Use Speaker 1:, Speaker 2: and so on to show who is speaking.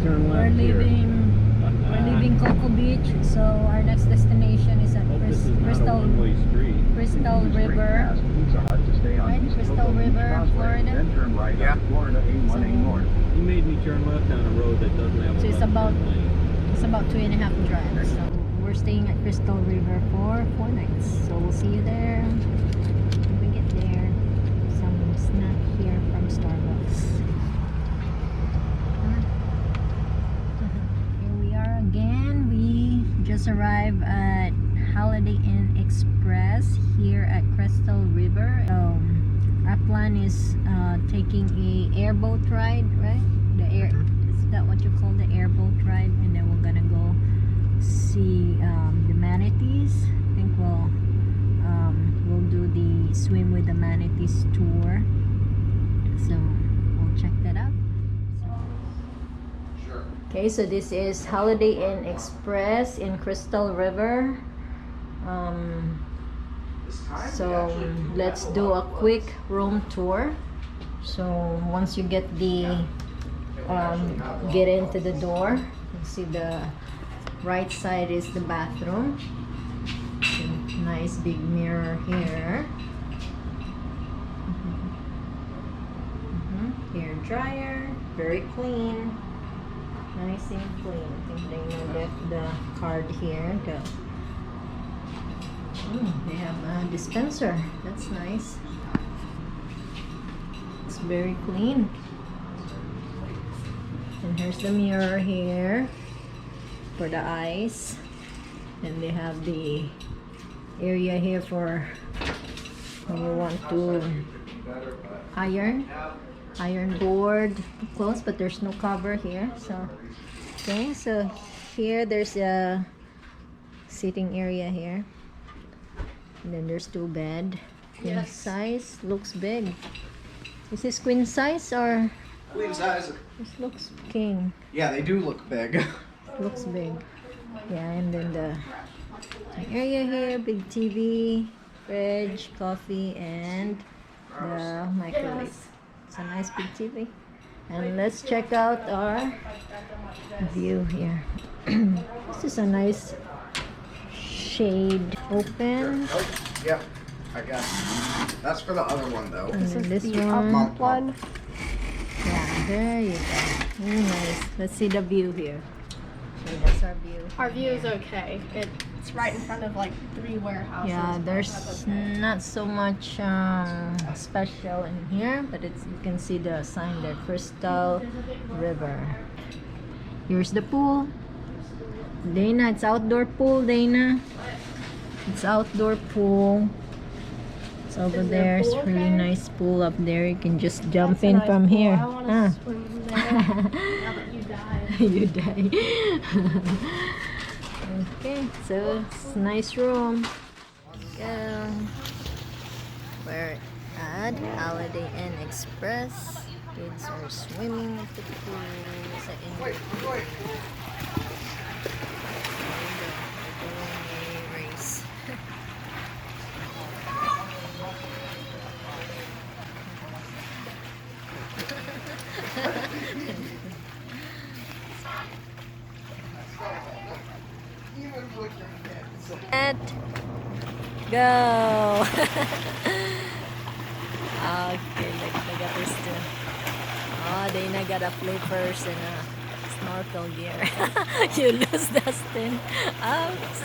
Speaker 1: turn
Speaker 2: We're
Speaker 1: left here.
Speaker 2: leaving Cocoa Beach, so our next destination is at
Speaker 1: Hope this is not a
Speaker 2: Crystal
Speaker 1: one-way street.
Speaker 2: Crystal River. Right, Crystal River, Florida.
Speaker 3: Then turn right on Florida A1A North.
Speaker 1: He made me turn left on a road that doesn't have a
Speaker 2: So it's
Speaker 1: left
Speaker 2: about
Speaker 1: turn lane.
Speaker 2: 2.5 drives. So we're staying at Crystal River for 4 nights. So we'll see you there when we get there. Some snack here from Starbucks. Here we are again. We just arrived at Holiday Inn Express here at Crystal River. Our plan is taking a airboat ride, right? Is that what you call the airboat ride? And then we're gonna go see the manatees. I think we'll do the swim with the manatees tour. So we'll check that out. Okay, so this is Holiday Inn Express in Crystal River. So let's do a quick room tour. So once you get get into the door, you see the right side is the bathroom. So, nice big mirror here. Hair dryer, very clean, nice and clean. I think they left the card here. They have a dispenser. That's nice. It's very clean. And here's the mirror here for the eyes. And they have the area here for when you want to iron board clothes, but there's no cover here. So okay, so here there's a sitting area here. And then there's 2 bed. Queen size. Looks big. Is this queen size or?
Speaker 4: Queen size.
Speaker 2: This looks king.
Speaker 4: Yeah, they do look big.
Speaker 2: Looks big. Yeah, and then the area here, big TV, fridge, coffee, and the microwave. It's a nice big TV. And let's check out our view here. This is a nice shade open.
Speaker 4: Oh, yep. I guess. That's for the other one, though.
Speaker 2: And then this one. Yeah, there you go. Very nice. Let's see the view here. Okay, that's our view.
Speaker 5: Our view is okay. It's right in front of like 3 warehouses.
Speaker 2: Yeah, there's not so much special in here, but you can see the sign there, Crystal River. Here's the pool. Dana, it's outdoor pool, Dana. It's outdoor pool. It's over there. It's really nice pool up there. You can just jump in from here.
Speaker 5: I want to swim in there. Now that you died.
Speaker 2: You die. Okay, so it's a nice room. Go. We're at Holiday Inn Express. Kids are swimming at the pool. We're doing a race. And go. Okay, they got this too. Oh, Dana got a flippers and a snorkel gear. You lose, Dustin. Oops.